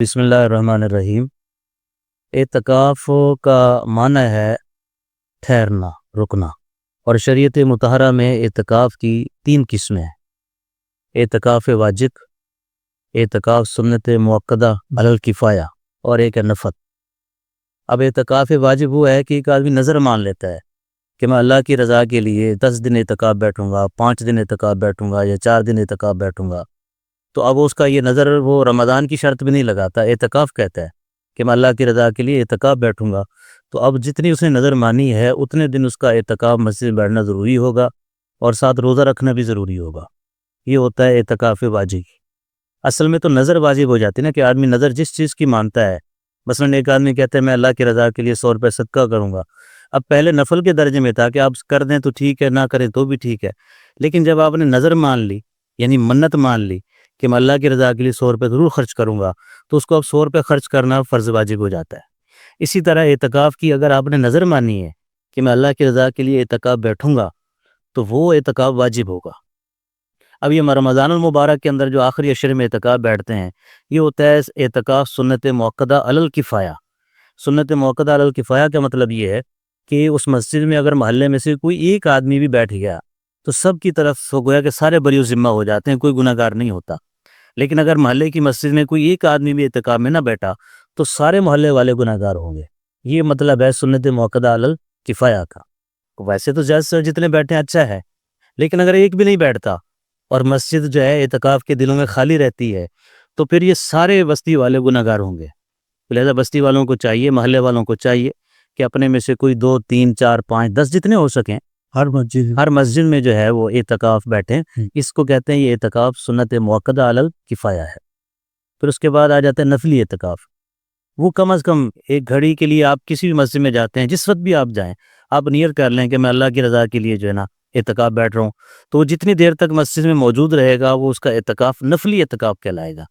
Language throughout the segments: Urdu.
بسم اللہ الرحمن الرحیم۔ اعتکاف کا معنی ہے ٹھہرنا، رکنا، اور شریعت مطہرہ میں اعتکاف کی 3 قسمیں ہیں: اعتکاف واجب، اعتکاف سنت مؤکدہ علی الکفایہ، اور ایک ہے نفل۔ اب اعتکاف واجب وہ ہے کہ ایک آدمی نظر مان لیتا ہے کہ میں اللہ کی رضا کے لیے 10 دن اعتکاف بیٹھوں گا، 5 دن اعتکاف بیٹھوں گا، یا 4 دن اعتکاف بیٹھوں گا۔ تو اب اس کا یہ نظر وہ رمضان کی شرط بھی نہیں لگاتا، اعتکاف کہتا ہے کہ میں اللہ کی رضا کے لیے اعتکاف بیٹھوں گا۔ تو اب جتنی اس نے نظر مانی ہے اتنے دن اس کا اعتکاف مسجد میں بیٹھنا ضروری ہوگا، اور ساتھ روزہ رکھنا بھی ضروری ہوگا۔ یہ ہوتا ہے اعتکاف واجب۔ اصل میں تو نظر واجب ہو جاتی ہے نا، کہ آدمی نظر جس چیز کی مانتا ہے۔ مثلا ایک آدمی کہتا ہے میں اللہ کی رضا کے لیے 100 روپے صدقہ کروں گا۔ اب پہلے نفل کے درجے میں تھا کہ آپ کر دیں تو ٹھیک ہے، نہ کریں تو بھی ٹھیک ہے، لیکن جب آپ نے نظر مان لی، یعنی منت مان لی کہ میں اللہ کی رضا کے لیے 100 روپے ضرور خرچ کروں گا، تو اس کو اب 100 روپے خرچ کرنا فرض واجب ہو جاتا ہے۔ اسی طرح اعتکاف کی اگر آپ نے نظر مانی ہے کہ میں اللہ کی رضا کے لیے اعتکاف بیٹھوں گا، تو وہ اعتکاف واجب ہوگا۔ اب یہ رمضان المبارک کے اندر جو آخری عشرے میں اعتکاف بیٹھتے ہیں، یہ ہوتا ہے اعتکاف سنت مؤکدہ علی الکفایہ۔ سنت مؤکدہ علی الکفایہ کا مطلب یہ ہے کہ اس مسجد میں اگر محلے میں سے کوئی ایک آدمی بھی بیٹھ گیا تو سب کی طرف گویا کہ سارے بری و ذمہ ہو جاتے ہیں، کوئی گناہ گار نہیں ہوتا۔ لیکن اگر محلے کی مسجد میں کوئی ایک آدمی بھی اعتکاف میں نہ بیٹھا تو سارے محلے والے گناہ گار ہوں گے۔ یہ مطلب ہے سنت مؤکدہ علی الکفایہ کا۔ ویسے تو زیادہ سے جتنے بیٹھے ہیں اچھا ہے، لیکن اگر ایک بھی نہیں بیٹھتا اور مسجد جو ہے اعتکاف کے دنوں میں خالی رہتی ہے، تو پھر یہ سارے بستی والے گناہ گار ہوں گے۔ لہذا بستی والوں کو چاہیے، محلے والوں کو چاہیے کہ اپنے میں سے کوئی 2 3 4 5 10 جتنے ہو سکیں ہر مسجد میں جو ہے وہ اعتکاف بیٹھیں۔ اس کو کہتے ہیں یہ اعتکاف سنت مؤکدہ علی الکفایہ ہے۔ پھر اس کے بعد آ جاتا ہے نفلی اعتکاف۔ وہ کم از کم ایک گھڑی کے لیے آپ کسی بھی مسجد میں جاتے ہیں، جس وقت بھی آپ جائیں، آپ نیت کر لیں کہ میں اللہ کی رضا کے لیے جو ہے نا اعتکاف بیٹھ رہا ہوں، تو وہ جتنی دیر تک مسجد میں موجود رہے گا وہ اس کا اعتکاف نفلی اعتکاف کہلائے گا۔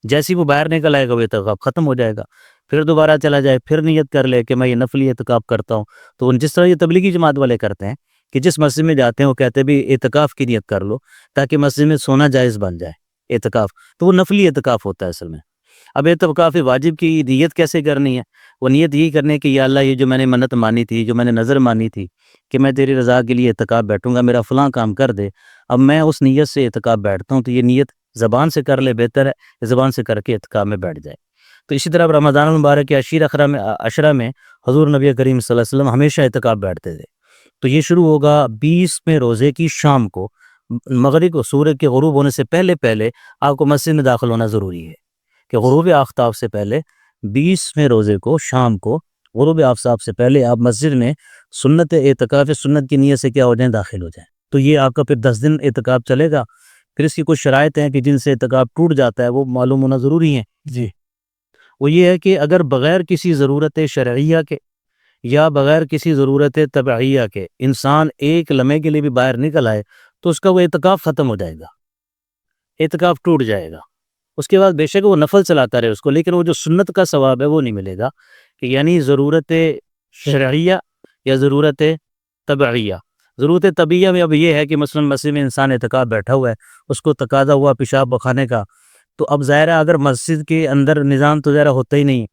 جیسے وہ باہر نکل آئے گا وہ اعتکاف ختم ہو جائے گا، پھر دوبارہ چلا جائے، پھر نیت کر لے کہ میں یہ نفلی اعتکاف کرتا ہوں۔ تو جس طرح یہ تبلیغی جماعت والے کرتے ہیں کہ جس مسجد میں جاتے ہیں وہ کہتے ہیں بھی اعتکاف کی نیت کر لو تاکہ مسجد میں سونا جائز بن جائے اعتکاف، تو وہ نفلی اعتکاف ہوتا ہے اصل میں۔ اب اعتکاف واجب کی نیت کیسے کرنی ہے؟ وہ نیت یہی کرنی ہے کہ یا اللہ، یہ جو میں نے منت مانی تھی، جو میں نے نظر مانی تھی کہ میں تیری رضا کے لیے اعتکاف بیٹھوں گا، میرا فلاں کام کر دے، اب میں اس نیت سے اعتکاف بیٹھتا ہوں۔ تو یہ نیت زبان سے کر لے بہتر ہے، زبان سے کر کے اعتکاف میں بیٹھ جائے۔ تو اسی طرح رمضان المبارک کے عشرہ میں حضور نبی کریم صلی اللہ علیہ وسلم ہمیشہ اعتکاف بیٹھتے تھے۔ تو یہ شروع ہوگا 20 روزے کی شام کو، مغرب کو سورج کے غروب ہونے سے پہلے آپ کو مسجد میں داخل ہونا ضروری ہے، کہ غروب آفتاب سے پہلے 20 روزے کو شام کو غروب آفتاب سے پہلے آپ مسجد میں سنت اعتکاف سنت کی نیت سے کیا ہو جائیں، داخل ہو جائیں۔ تو یہ آپ کا پھر 10 دن اعتکاف چلے گا۔ پھر اس کی کچھ شرائط ہیں کہ جن سے اعتکاف ٹوٹ جاتا ہے، وہ معلوم ہونا ضروری ہیں۔ جی، وہ یہ ہے کہ اگر بغیر کسی ضرورت شرعیہ کے یا بغیر کسی ضرورت طبعیہ کے انسان ایک لمحے کے لیے بھی باہر نکل آئے تو اس کا وہ اعتکاف ختم ہو جائے گا، اعتکاف ٹوٹ جائے گا۔ اس کے بعد بے شک وہ نفل چلاتا رہے اس کو، لیکن وہ جو سنت کا ثواب ہے وہ نہیں ملے گا، کہ یعنی ضرورت شرعیہ یا ضرورت طبعیہ۔ ضرورت طبعیہ میں اب یہ ہے کہ مثلا مسجد میں انسان اعتکاف بیٹھا ہوا ہے، اس کو تقاضا ہوا پیشاب بخانے کا، تو اب ظاہر ہے اگر مسجد کے اندر نظام تو ظاہر ہوتا ہی نہیں،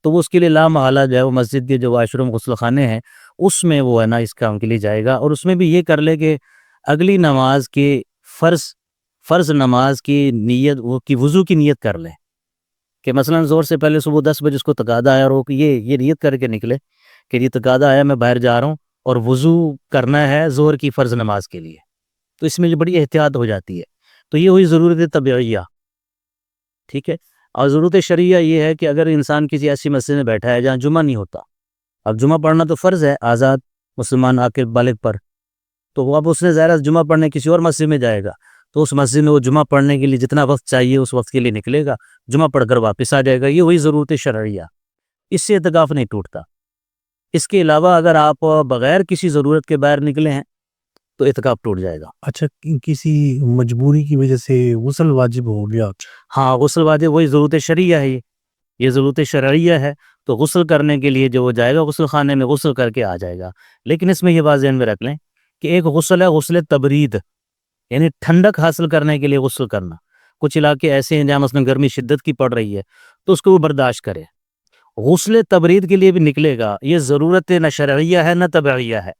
تو وہ اس کے لیے لا محالہ جو ہے وہ مسجد کے جو واش روم غسل خانے ہیں اس میں وہ ہے نا اس کام کے لیے جائے گا۔ اور اس میں بھی یہ کر لے کہ اگلی نماز کے فرض نماز کی نیت، وہ کی وضو کی نیت کر لے، کہ مثلا زور سے پہلے صبح 10 بجے اس کو تقاضا آیا اور وہ یہ نیت کر کے نکلے کہ یہ تقاضا آیا، میں باہر جا رہا ہوں اور وضو کرنا ہے ظہر کی فرض نماز کے لیے۔ تو اس میں جو بڑی احتیاط ہو جاتی ہے۔ تو یہ ہوئی ضرورت طبعیہ، ٹھیک ہے۔ اور ضرورت شرعیہ یہ ہے کہ اگر انسان کسی ایسی مسجد میں بیٹھا ہے جہاں جمعہ نہیں ہوتا، اب جمعہ پڑھنا تو فرض ہے آزاد مسلمان عاقل بالغ پر، تو وہ اب اس نے ظاہر جمعہ پڑھنے کسی اور مسجد میں جائے گا، تو اس مسجد میں وہ جمعہ پڑھنے کے لیے جتنا وقت چاہیے اس وقت کے لیے نکلے گا، جمعہ پڑھ کر واپس آ جائے گا۔ یہ وہی ضرورت شرعیہ، اس سے اعتکاف نہیں ٹوٹتا۔ اس کے علاوہ اگر آپ بغیر کسی ضرورت کے باہر نکلے ہیں تو اعتکاف ٹوٹ جائے گا۔ اچھا، کسی مجبوری کی وجہ سے غسل واجب ہو گیا؟ ہاں، غسل واجب وہی ضرورت شرعیہ ہے، یہ ضرورت شرعیہ ہے۔ تو غسل کرنے کے لیے جو وہ جائے گا غسل خانے میں، غسل کر کے آ جائے گا۔ لیکن اس میں یہ بات ذہن میں رکھ لیں کہ ایک غسل ہے غسل تبرید، یعنی ٹھنڈک حاصل کرنے کے لیے غسل کرنا۔ کچھ علاقے ایسے ہیں جہاں مثلاً گرمی شدت کی پڑ رہی ہے تو اس کو وہ برداشت کرے. غسل تبرید کے لیے بھی نکلے گا, یہ ضرورت نہ شرعیہ ہے نہ طبعیہ ہے,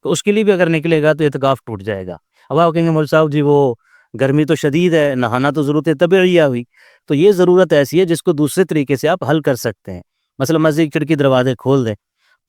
تو اس کے لیے بھی اگر نکلے گا تو اعتکاف ٹوٹ جائے گا. اب آپ کہیں گے مول صاحب جی وہ گرمی تو شدید ہے, نہانا تو ضرورت طبعیہ ہوئی, تو یہ ضرورت ایسی ہے جس کو دوسرے طریقے سے آپ حل کر سکتے ہیں. مثلا مسجد کھڑکی دروازے کھول دیں,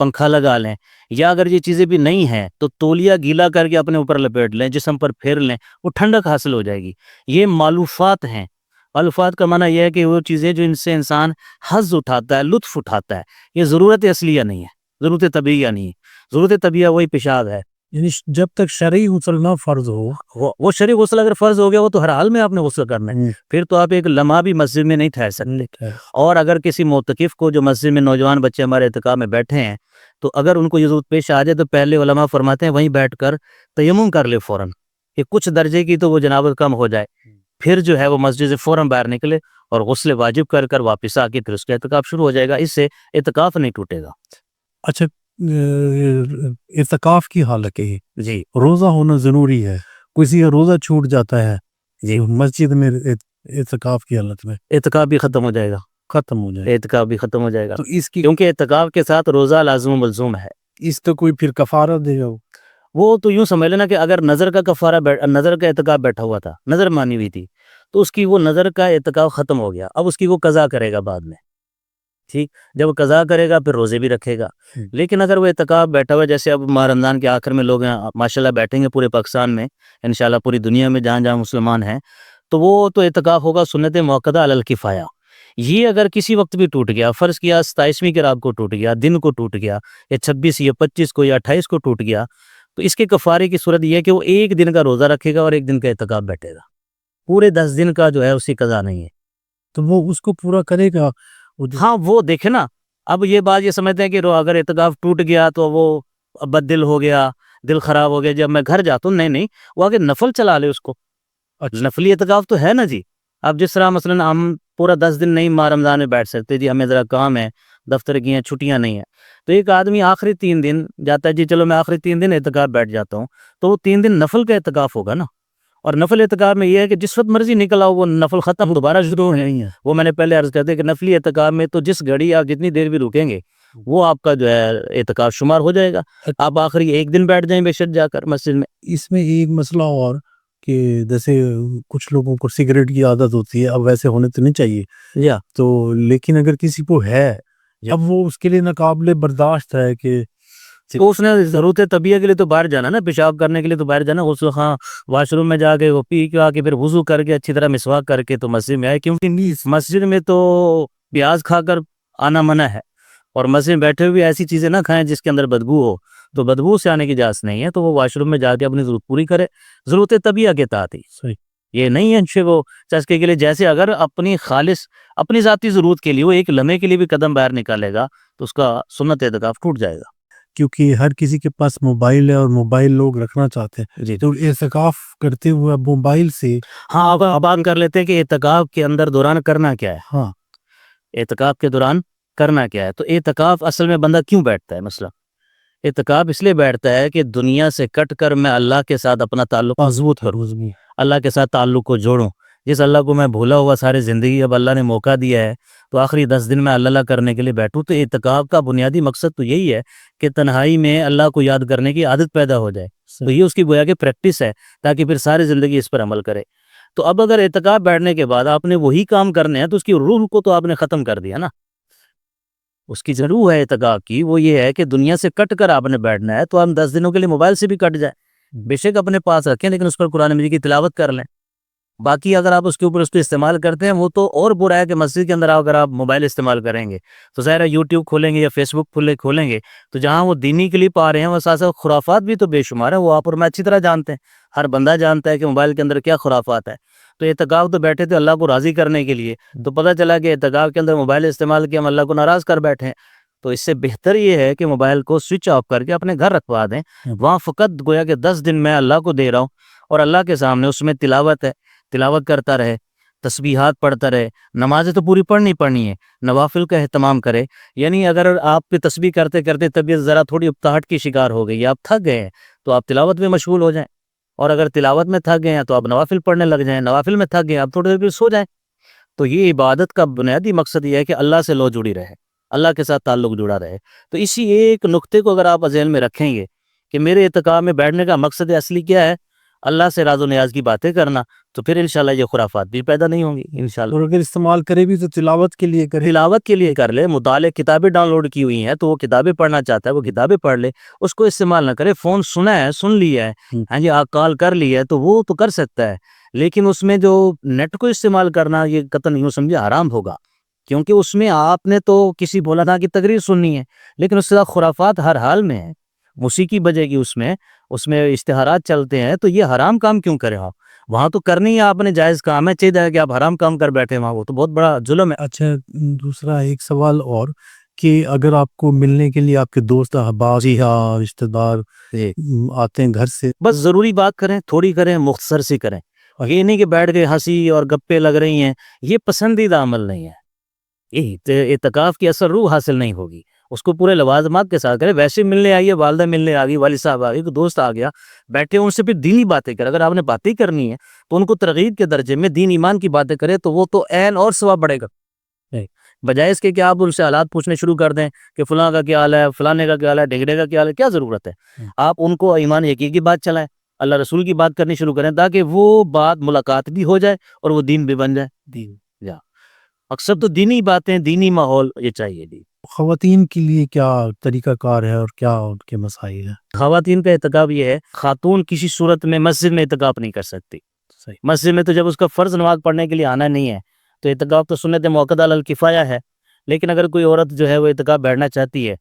پنکھا لگا لیں, یا اگر یہ چیزیں بھی نہیں ہیں تو تولیہ گیلا کر کے اپنے اوپر لپیٹ لیں, جسم پر پھیر لیں, وہ ٹھنڈک حاصل ہو جائے گی. یہ معلوفات ہیں. معلوفات کا معنی یہ ہے کہ وہ چیزیں جو ان سے انسان حظ اٹھاتا ہے, لطف اٹھاتا ہے, یہ ضرورت اصلیہ نہیں ہے, ضرورت طبیعیہ نہیں ہے. ضرورت طبیعیہ وہی پیشاب ہے. یعنی جب تک شرعی غسل نہ فرض ہو. وہ شرعی غسل اگر فرض ہو گیا وہ تو ہر حال میں آپ نے غسل کرنا ہے, پھر تو آپ ایک لمحہ بھی مسجد میں نہیں ٹھہر سکتے. اور اگر کسی معتکف کو جو مسجد میں نوجوان بچے ہمارے اعتکاف میں بیٹھے ہیں, تو اگر ان کو یہ ضرورت پیش آ جائے تو پہلے علماء فرماتے ہیں وہیں بیٹھ کر تیمم کر لے فوراً, کہ کچھ درجے کی تو وہ جنابت کم ہو جائے, پھر جو ہے وہ مسجد سے فوراً باہر نکلے اور غسل واجب کر کر واپس آ کے پھر اس کا اعتکاف شروع ہو جائے گا. اس سے اعتکاف نہیں ٹوٹے گا. اچھا اعتکاف کی حالت ہے, جی روزہ ہونا ضروری ہے, کسی کا روزہ چھوٹ جاتا ہے جی مسجد میں اعتکاف کی حالت میں, اعتکاف بھی ختم ہو جائے گا. ختم ہو جائے. اعتکاف بھی ختم ہو جائے گا, تو اس کی کیونکہ اعتکاف کے ساتھ روزہ لازم و ملزوم ہے. اس تو کوئی پھر کفارہ دے گا. وہ تو یوں سمجھ لینا کہ اگر نظر کا کفارہ نظر کا اعتکاف بیٹھا ہوا تھا, نظر مانی ہوئی تھی, تو اس کی وہ نظر کا اعتکاف ختم ہو گیا, اب اس کی وہ قضا کرے گا بعد میں. ٹھیک, جب وہ قضا کرے گا پھر روزے بھی رکھے گا. لیکن اگر وہ اعتکاف بیٹھا ہوا, جیسے اب ماہ رمضان کے آخر میں لوگ ہیں ماشاءاللہ بیٹھیں گے پورے پاکستان میں, انشاءاللہ پوری دنیا میں جہاں جہاں مسلمان ہیں, تو وہ تو اعتکاف ہوگا سنت موقدہ علی الکفایہ. یہ اگر کسی وقت بھی ٹوٹ گیا, فرض کیا 27ویں کی رات کو ٹوٹ گیا, دن کو ٹوٹ گیا, یا 26 یا 25 کو یا 28 کو ٹوٹ گیا, تو اس کے کفارے کی صورت یہ ہے کہ وہ ایک دن کا روزہ رکھے گا اور ایک دن کا اعتکاف بیٹھے گا. پورے 10 دن کا جو ہے اس کی قضا نہیں ہے. تو وہ اس کو پورا کرے گا. ہاں وہ دیکھے نا, اب یہ بات یہ سمجھتے ہیں کہ اگر اعتکاف ٹوٹ گیا تو وہ بد دل ہو گیا, دل خراب ہو گیا, جب میں گھر جاتا ہوں. نہیں, وہ آگے نفل چلا لے اس کو. نفلی اعتکاف تو ہے نا جی. اب جس طرح مثلا ہم پورا 10 دن نہیں ماہ رمضان میں بیٹھ سکتے جی, ہمیں ذرا کام ہے, دفتر کی ہیں, چھٹیاں نہیں ہیں, تو ایک آدمی آخری 3 دن جاتا ہے جی چلو میں آخری 3 دن اعتکاف بیٹھ جاتا ہوں, تو وہ 3 دن نفل کا اعتکاف ہوگا نا. اور نفل اعتکاف میں یہ ہے کہ جس وقت مرضی نکل آؤ, وہ نفل ختم دوبارہ شروع نہیں ہے. وہ میں نے پہلے عرض کر دیا کہ نفلی اعتکاف میں تو جس گھڑی آپ جتنی دیر بھی رکیں گے وہ آپ کا جو ہے اعتکاف شمار ہو جائے گا. آپ آخری ایک دن بیٹھ جائیں بے شک جا کر مسجد میں. اس میں ایک مسئلہ اور کہ جیسے کچھ لوگوں کو سگریٹ کی عادت ہوتی ہے, اب ویسے ہونے تو نہیں چاہیے یا تو, لیکن اگر کسی کو ہے اب وہ اس کے لیے ناقابل برداشت ہے کہ تو اس نے ضرورت طبیعہ کے لیے تو باہر جانا نا, پیشاب کرنے کے لیے تو باہر جانا, غسل خاں واش روم میں جا کے وہ پی کے آ کے پھر وضو کر کے اچھی طرح مسواک کر کے تو مسجد میں آئے. کیونکہ مسجد میں تو پیاز کھا کر آنا منع ہے, اور مسجد میں بیٹھے ہوئے ایسی چیزیں نہ کھائیں جس کے اندر بدبو ہو, تو بدبو سے آنے کی اجازت نہیں ہے. تو وہ واش روم میں جا کے اپنی ضرورت پوری کرے, ضرورت طبیعہ کے تحت ہی. یہ نہیں ہے وہ چسکے کے لیے, جیسے اگر اپنی خالص اپنی ذاتی ضرورت کے لیے وہ ایک لمحے کے لیے بھی قدم باہر نکالے گا تو اس کا سنت اعتکاف ٹوٹ جائے گا. کیونکہ ہر کسی کے پاس موبائل ہے اور موبائل لوگ رکھنا چاہتے ہیں جی تو اعتکاف کرتے ہوئے موبائل سے. ہاں اب بات کر لیتے ہیں کہ اعتکاف کے اندر دوران کرنا کیا ہے. ہاں اعتکاف کے دوران کرنا کیا ہے, تو اعتکاف اصل میں بندہ کیوں بیٹھتا ہے. مسئلہ اعتکاف اس لیے بیٹھتا ہے کہ دنیا سے کٹ کر میں اللہ کے ساتھ اپنا تعلق مضبوط کروں, اللہ کے ساتھ تعلق کو جوڑوں. جس اللہ کو میں بھولا ہوا ساری زندگی, اب اللہ نے موقع دیا ہے تو آخری 10 دن میں اللہ کرنے کے لیے بیٹھوں. تو اعتکاف کا بنیادی مقصد تو یہی ہے کہ تنہائی میں اللہ کو یاد کرنے کی عادت پیدا ہو جائے. تو یہ اس کی گویا کہ پریکٹس ہے تاکہ پھر ساری زندگی اس پر عمل کرے. تو اب اگر اعتکاف بیٹھنے کے بعد آپ نے وہی کام کرنے ہیں تو اس کی روح کو تو آپ نے ختم کر دیا نا. اس کی جو روح ہے اعتکاف کی وہ یہ ہے کہ دنیا سے کٹ کر آپ نے بیٹھنا ہے, تو ہم 10 دنوں کے لیے موبائل سے بھی کٹ جائیں, بے شک اپنے پاس رکھیں لیکن اس پر قرآن مجید کی تلاوت کر لیں. باقی اگر آپ اس کے اوپر اس کو استعمال کرتے ہیں وہ تو اور برا ہے کہ مسجد کے اندر اگر آپ موبائل استعمال کریں گے تو ظاہر ہے یوٹیوب کھولیں گے یا فیس بک کھولیں گے تو جہاں وہ دینی کلپ آ رہے ہیں وہ ساتھ ساتھ خرافات بھی تو بے شمار ہیں. وہ آپ اور میں اچھی طرح جانتے ہیں, ہر بندہ جانتا ہے کہ موبائل کے اندر کیا خرافات ہے. تو اعتکاف تو بیٹھے تھے اللہ کو راضی کرنے کے لیے, تو پتہ چلا کہ اعتکاف کے اندر موبائل استعمال کیا ہم اللہ کو ناراض کر بیٹھے ہیں. تو اس سے بہتر یہ ہے کہ موبائل کو سوئچ آف کر کے اپنے گھر رکھوا دیں. وہاں فقط گویا کہ 10 دن میں اللہ کو دے رہا ہوں اور اللہ کے سامنے اس میں تلاوت ہے, تلاوت کرتا رہے, تسبیحات پڑھتا رہے. نمازیں تو پوری پڑھنی ہے, نوافل کا اہتمام کرے. یعنی اگر آپ کی تسبیح کرتے کرتے طبیعت ذرا تھوڑی ابتاہٹ کی شکار ہو گئی, آپ تھک گئے ہیں, تو آپ تلاوت میں مشغول ہو جائیں اور اگر تلاوت میں تھک گئے ہیں تو آپ نوافل پڑھنے لگ جائیں، نوافل میں تھک گئے آپ تھوڑی دیر کے لیے سو جائیں. تو یہ عبادت کا بنیادی مقصد یہ ہے کہ اللہ سے لو جڑی رہے، اللہ کے ساتھ تعلق جڑا رہے. تو اسی ایک نقطے کو اگر آپ ذہن میں رکھیں گے کہ میرے اعتکاف میں بیٹھنے کا مقصد اصلی کیا ہے، اللہ سے راز و نیاز کی باتیں کرنا، تو پھر انشاءاللہ یہ خرافات بھی پیدا نہیں ہوں گی انشاءاللہ. اور اگر استعمال کرے بھی تو تلاوت کے لیے کرے. تلاوت کے لیے کر لے، مطالعے کتابیں ڈاؤن لوڈ کی ہوئی ہیں تو وہ کتابیں پڑھنا چاہتا ہے وہ کتابیں پڑھ لے، اس کو استعمال نہ کرے. فون سنا ہے، سن لیا ہے، ہاں جی آپ کال کر لی ہے تو وہ تو کر سکتا ہے، لیکن اس میں جو نیٹ کو استعمال کرنا یہ قطعاً یوں سمجھے حرام ہوگا، کیونکہ اس میں آپ نے تو کسی مولانا کی تقریر سننی ہے لیکن اس کے ساتھ خرافات ہر حال میں ہے، موسیقی بجے گی، اس میں اشتہارات چلتے ہیں، تو یہ حرام کام کیوں کرے آپ؟ وہاں تو کرنی ہے آپ نے جائز کام ہے، چاہیے کہ آپ حرام کام کر بیٹھے وہاں، وہ تو بہت بڑا ظلم ہے. اچھا دوسرا ایک سوال اور کہ اگر آپ کو ملنے کے لیے آپ کے دوست احباب یا رشتہ دار آتے ہیں گھر سے، بس ضروری بات کریں، تھوڑی کریں، مختصر سی کریں، یہ نہیں کہ بیٹھ کے ہنسی اور گپے لگ رہی ہیں، یہ پسندیدہ عمل نہیں ہے. اعتکاف کی اثر روح حاصل نہیں ہوگی، اس کو پورے لوازمات کے ساتھ کرے. ویسے ملنے آئیے، والدہ ملنے آ گئی، والد صاحب آ گئی، دوست آ گیا، بیٹھے ان سے پھر دینی باتیں کرے. اگر آپ نے باتیں کرنی ہے تو ان کو ترغیب کے درجے میں دین ایمان کی باتیں کرے تو وہ تو عین اور ثواب بڑھے گا، بجائے اس کے کہ آپ ان سے حالات پوچھنے شروع کر دیں کہ فلاں کا کیا حال ہے، فلانے کا کیا حال ہے، ڈھگڑے کا کیا حال ہے. کیا ضرورت ہے؟ آپ ان کو ایمان یقین کی بات چلائیں، اللہ رسول کی بات کرنی شروع کریں تاکہ وہ بات ملاقات بھی ہو جائے اور وہ دین بھی بن جائے. دین اکثر تو دینی باتیں، دینی ماحول یہ چاہیے. خواتین کے لیے کیا طریقہ کار ہے اور کیا ان کے مسائل ہیں؟ خواتین کا اعتکاف یہ ہے، خاتون کسی صورت میں مسجد میں اعتکاف نہیں کر سکتی. مسجد میں تو جب اس کا فرض نماز پڑھنے کے لیے آنا نہیں ہے تو اعتکاف تو سنت موقدہ علی الکفایہ ہے. لیکن اگر کوئی عورت جو ہے وہ اعتکاف بیٹھنا چاہتی ہے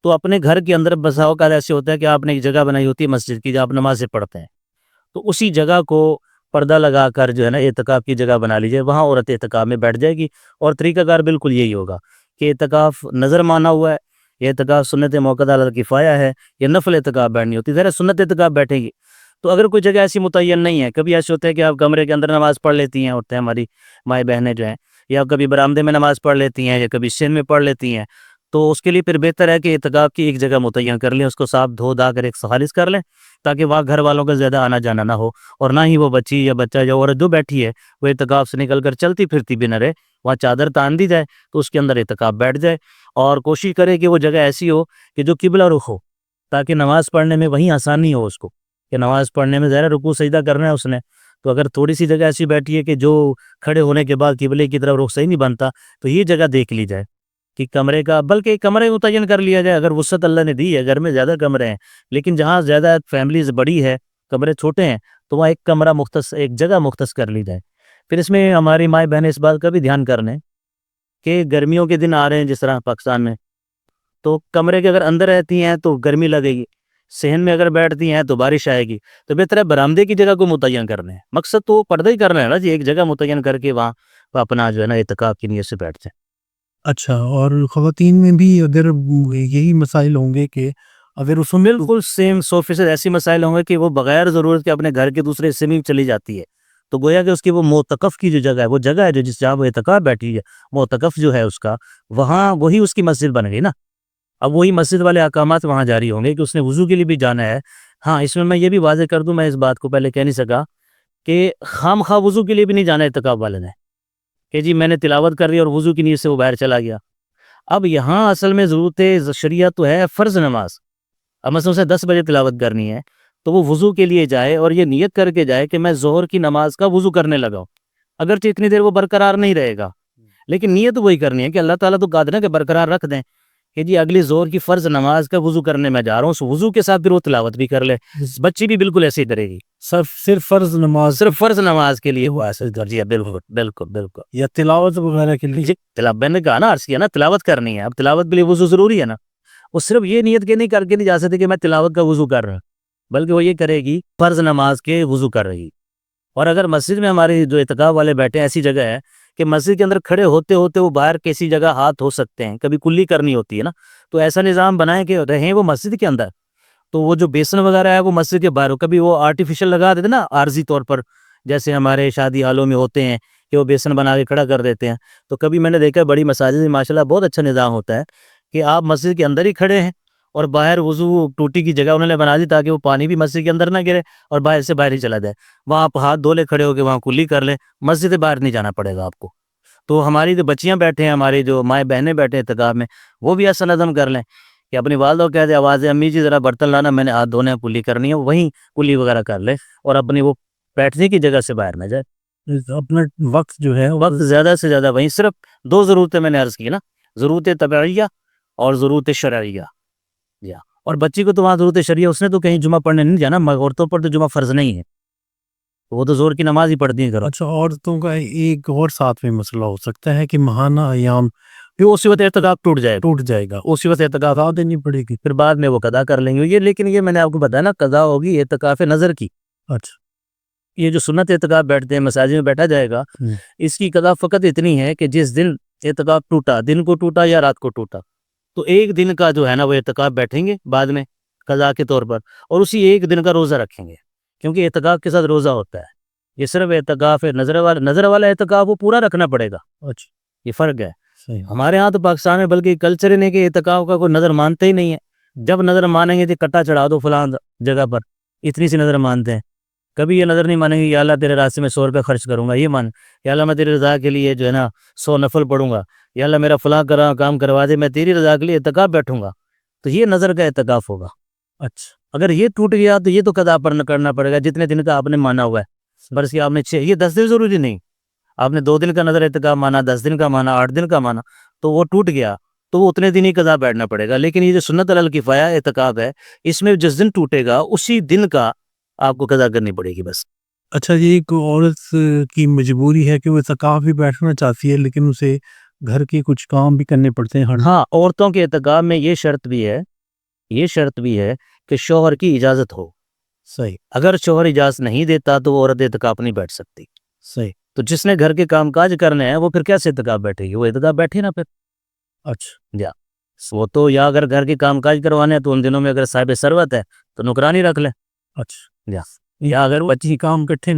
تو اپنے گھر کے اندر بسا اوقات ایسے ہوتا ہے کہ آپ نے ایک جگہ بنائی ہوتی ہے مسجد کی جہاں آپ نمازیں پڑھتے ہیں، تو اسی جگہ کو پردہ لگا کر جو ہے نا اعتکاف کی جگہ بنا لیجیے، وہاں عورت اعتکاف میں بیٹھ جائے گی. اور طریقہ کار بالکل یہی ہوگا کہ اعتکاف نظر مانا ہوا ہے، یہ اعتکاف سنت موقدہ علی الکفایہ ہے، یہ نفل اعتکاف بیٹھنی ہوتی ہے. ذرا سنت اعتکاف بیٹھیں گی تو اگر کوئی جگہ ایسی متعین نہیں ہے، کبھی ایسے ہوتے ہیں کہ آپ کمرے کے اندر نماز پڑھ لیتی ہیں، ہوتے ہیں ہماری مائیں بہنیں جو ہیں، یا کبھی برآمدے میں نماز پڑھ لیتی ہیں یا کبھی سین میں پڑھ لیتی ہیں، تو اس کے لیے پھر بہتر ہے کہ اعتکاف کی ایک جگہ متعین کر لیں، اس کو صاف دھو دا کر ایک خالص کر لیں تاکہ وہاں گھر والوں کا زیادہ آنا جانا نہ ہو، اور نہ ہی وہ بچی یا بچہ یا عورت جو بیٹھی ہے وہ اعتکاف سے نکل کر چلتی پھرتی بھی نہ رہے. وہاں چادر تان دی جائے تو اس کے اندر اعتکاف بیٹھ جائے، اور کوشش کرے کہ وہ جگہ ایسی ہو کہ جو قبلہ رخ ہو تاکہ نماز پڑھنے میں وہیں آسانی ہو اس کو، کہ نماز پڑھنے میں ظاہر رکوع سجدہ کرنا ہے اس نے، تو اگر تھوڑی سی جگہ ایسی بیٹھی ہے کہ جو کھڑے ہونے کے بعد قبلے کی طرف رخ صحیح نہیں بنتا تو یہ جگہ دیکھ لی جائے کہ کمرے کا، بلکہ کمرے متعین کر لیا جائے. اگر وسعت اللہ نے دی ہے، گھر میں زیادہ کمرے ہیں لیکن جہاں زیادہ فیملیز بڑی ہے، کمرے چھوٹے ہیں، تو وہاں ایک کمرہ مختص، ایک جگہ مختص کر لی جائے. پھر اس میں ہماری مائیں بہنیں اس بات کا بھی دھیان کر لیں کہ گرمیوں کے دن آ رہے ہیں جس طرح پاکستان میں، تو کمرے کے اگر اندر رہتی ہیں تو گرمی لگے گی، صحن میں اگر بیٹھتی ہیں تو بارش آئے گی، تو بہتر ہے برآمدے کی جگہ کو متعین کرنا ہے. مقصد تو پردہ ہی کرنا ہے نا جی، ایک جگہ متعین کر کے وہاں اپنا جو ہے نا اعتکاف کی نیت سے بیٹھ جائیں. اچھا، اور خواتین میں بھی اگر یہی مسائل ہوں گے کہ اگر اس میں بالکل سیم 100% ایسی مسائل ہوں گے کہ وہ بغیر ضرورت کے اپنے گھر کے دوسرے حصے میں چلی جاتی ہے، تو گویا کہ اس کی وہ معتکف کی جو جگہ ہے، وہ جگہ ہے جو جس جہاں وہ اعتکاف بیٹھی ہے، معتکف جو ہے اس کا، وہاں وہی اس کی مسجد بن گئی نا. اب وہی مسجد والے احکامات وہاں جاری ہوں گے کہ اس نے وضو کے لیے بھی جانا ہے. ہاں اس میں یہ بھی واضح کر دوں، میں اس بات کو پہلے کہہ نہیں سکا کہ خام خواہ وضو کے لیے بھی نہیں جانا اعتکاف والے نے کہ جی میں نے تلاوت کر لی اور وضو کی نیت سے وہ باہر چلا گیا. اب یہاں اصل میں ضرورت شریعت تو ہے فرض نماز. اب مثلا اسے 10 بجے تلاوت کرنی ہے تو وہ وضو کے لیے جائے اور یہ نیت کر کے جائے کہ میں ظہر کی نماز کا وضو کرنے لگا ہوں، اگرچہ اتنی دیر وہ برقرار نہیں رہے گا لیکن نیت وہی کرنی ہے کہ اللہ تعالیٰ تو قادر ہے کہ برقرار رکھ دیں کہ جی اگلی ظہر کی فرض نماز کا وضو کرنے میں جا رہا ہوں، اس وضو کے ساتھ پھر وہ تلاوت بھی کر لے. بچی بھی بالکل ایسے ہی کرے گی، صرف فرض نماز کے لیے وہ ایسے کر دیا. بالکل بالکل بالکل. یا تلاوت وغیرہ کے لیے میں نے کہا نا عرض کیا نا تلاوت کرنی ہے، اب تلاوت کے لیے وضو ضروری ہے نا. وہ صرف یہ نیت کے نہیں کر کے نہیں جا سکتی کہ میں تلاوت کا وضو کر رہا، بلکہ وہ یہ کرے گی فرض نماز کے وضو کر رہی. اور اگر مسجد میں ہمارے جو اعتکاف والے بیٹھے ایسی جگہ ہے کہ مسجد کے اندر کھڑے ہوتے ہوتے وہ باہر کسی جگہ ہاتھ ہو سکتے ہیں، کبھی کلی کرنی ہوتی ہے نا، تو ایسا نظام بنائیں کہ رہیں وہ مسجد کے اندر، تو وہ جو بیسن وغیرہ ہے وہ مسجد کے باہر ہو. کبھی وہ آرٹیفیشل لگا دیتے نا عارضی طور پر، جیسے ہمارے شادی حالوں میں ہوتے ہیں کہ وہ بیسن بنا کے کھڑا کر دیتے ہیں. تو کبھی میں نے دیکھا بڑی مساجد میں ماشاءاللہ بہت اچھا نظام ہوتا ہے کہ آپ مسجد کے اندر ہی کھڑے ہیں اور باہر وضو ٹوٹی کی جگہ انہوں نے بنا دی تاکہ وہ پانی بھی مسجد کے اندر نہ گرے اور باہر سے باہر ہی چلا جائے. وہاں آپ ہاتھ دھو لے کھڑے ہو کے, وہاں کلی کر لیں, مسجد سے باہر نہیں جانا پڑے گا آپ کو. تو ہماری جو بچیاں بیٹھے ہیں, ہماری جو مائیں بہنیں بیٹھے ہیں اعتکاف میں, وہ بھی ایسا نظم کر لیں کہ اپنی والدہ کو کہہ دے آواز امی جی ذرا برتن لانا, میں نے ہاتھ دھونے ہیں, کلی کرنی ہے, وہیں کلی وغیرہ کر لے اور اپنی وہ بیٹھنے کی جگہ سے باہر نہ جائے. اپنا وقت جو ہے وقت زیادہ سے زیادہ وہیں, صرف دو ضرورتیں میں نے عرض کی نا, ضرورت طبعیہ اور ضرورت شرعیہ. اور بچی کو تو وہاں ضرورت شرعیہ, اس نے تو کہیں جمعہ پڑھنے نہیں جانا, عورتوں پر تو جمعہ فرض نہیں ہے, وہ تو زور کی نماز ہی پڑھتی ہیں گھروں. اچھا, عورتوں کا ایک اور ساتھ میں مسئلہ ہو سکتا ہے کہ ماہانہ ایام پھر اسی وقت اعتکاف ٹوٹ جائے گا, اسی وقت اعتکاف دینی پڑے گی, پھر بعد میں وہ قضا کر لیں گے. یہ لیکن یہ میں نے آپ کو بتایا نا, قضا ہوگی اعتکاف نظر کی. اچھا, یہ جو سنت اعتکاف بیٹھتے ہیں مساجد میں بیٹھا جائے گا, اس کی قضا فقط اتنی ہے کہ جس دن اعتکاف ٹوٹا, دن کو ٹوٹا یا رات کو ٹوٹا, تو ایک دن کا جو ہے نا وہ اعتکاف بیٹھیں گے بعد میں قضا کے طور پر, اور اسی ایک دن کا روزہ رکھیں گے, کیونکہ اعتکاف کے ساتھ روزہ ہوتا ہے. یہ صرف اعتکاف ہے نظر والا اعتکاف وہ پورا رکھنا پڑے گا. اچھا, یہ فرق ہے. صحیح. ہمارے ہاں تو پاکستان میں بلکہ کلچر ہی نہیں کہ اعتکاف کا کوئی نظر مانتے ہی نہیں ہے. جب نظر مانیں گے تو کٹا چڑھا دو فلاں جگہ پر, اتنی سی نظر مانتے ہیں. کبھی یہ نظر نہیں مانیں گے یا اللہ تیرے راستے میں 100 روپے خرچ کروں گا, یہ مان, یا اللہ میں تیری رضا کے لیے جو ہے نا 100 نفل پڑھوں گا, یا اللہ میرا فلاں کام کروا دے, میں تیری رضا کے لیے اعتکاف بیٹھوں گا. تو یہ نظر کا اعتکاف ہوگا. اچھا, اگر یہ ٹوٹ گیا تو یہ تو قضا پر کرنا پڑے گا, جتنے دن کا آپ نے مانا ہوا ہے. برس آپ نے 6, یہ 10 دن ضروری نہیں, آپ نے 2 دن کا نظر اعتکاف مانا, 10 دن کا مانا, 8 دن کا مانا, تو وہ ٹوٹ گیا تو وہ اتنے دن ہی قضا بیٹھنا پڑے گا. لیکن یہ جو سنت علی الکفایہ اعتکاف ہے, اس میں جس دن ٹوٹے گا اسی دن کا آپ کو قضا کرنی پڑے گی بس. اچھا, یہ ایک عورت کی مجبوری ہے کہ وہ اعتکاف بھی بیٹھنا چاہتی ہے لیکن اسے گھر کے کچھ کام بھی کرنے پڑتے ہیں. ہاں, عورتوں کے اعتکاف میں یہ شرط بھی ہے کہ شوہر کی اجازت ہو. صحیح. اگر شوہر اجازت نہیں دیتا تو وہ عورت اعتکاف نہیں بیٹھ سکتی. صحیح. تو جس نے گھر کے کام کاج کرنے ہیں وہ پھر کیسے اعتکاف بیٹھے گی, وہ اعتکاف بیٹھے نا پھر. اچھا, وہ تو یا اگر گھر کے کام کاج کروانے ہیں تو ان دنوں میں اگر صاحب ثروت ہے تو نوکرانی رکھ لے. اچھا, یا اگر بچی کام کٹھے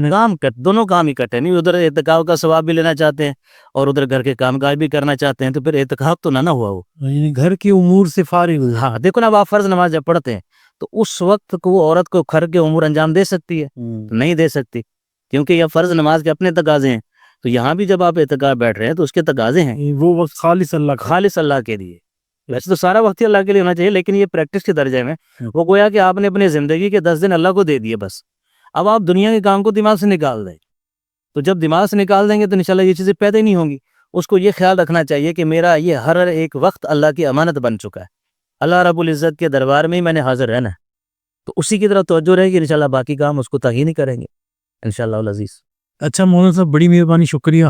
دونوں کام اکٹھے نہیں, ادھر اعتکاف کا ثواب بھی لینا چاہتے ہیں اور ادھر گھر کے کام کاج بھی کرنا چاہتے ہیں, تو پھر اعتکاف تو نہ ہوا وہ. یعنی گھر کے امور سے فارغ ہو. ہاں, دیکھو نا, آپ فرض نماز جب پڑھتے ہیں تو اس وقت کو وہ عورت کو گھر کے امور انجام دے سکتی ہے؟ نہیں دے سکتی, کیونکہ یہ فرض نماز کے اپنے تقاضے ہیں. تو یہاں بھی جب آپ اعتکاف بیٹھ رہے ہیں تو اس کے تقاضے ہیں, وہ وقت خالص اللہ کے لیے. ویسے تو سارا وقت ہی اللہ کے لیے ہونا چاہیے, لیکن یہ پریکٹس کے درجے میں وہ گویا کہ آپ نے اپنی زندگی کے 10 دن اللہ کو دے دیے بس. اب آپ دنیا کے کام کو دماغ سے نکال دیں, تو جب دماغ سے نکال دیں گے تو انشاءاللہ یہ چیزیں پیدا ہی نہیں ہوں گی. اس کو یہ خیال رکھنا چاہیے کہ میرا یہ ہر ایک وقت اللہ کی امانت بن چکا ہے, اللہ رب العزت کے دربار میں ہی میں نے حاضر رہنا ہے, تو اسی کی طرف توجہ رہے گی, انشاءاللہ باقی کام اس کو تعین ہی کریں گے انشاءاللہ العزیز. اچھا مولانا صاحب, بڑی مہربانی, شکریہ.